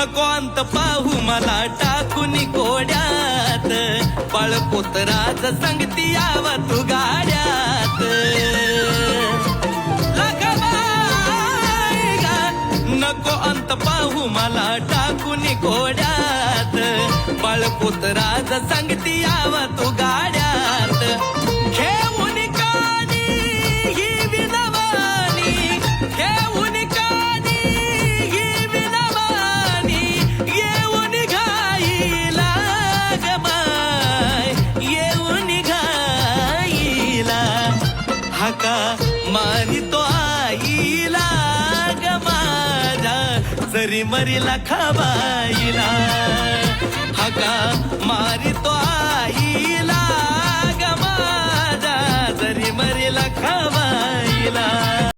नको अंत पाहू मला टाकून कोड्यात, बाळपोतराज संगती याव तू गाड्यात. लखबाई गा, नको अंत पाहू मला टाकून कोड्यात, बाळपोतराज संगती याव तू गाड्यात. घेऊन कानी ही विनवानी, घेऊन कानी ही विनवानी, येऊन घाईला ग बाय, येऊन घाईला. हाका मारितो आईला ग माझ्या, जरी मरीला खाबाईला. हाका मारितो आईला ग माझ्या, जरी मरीला खाबाईला.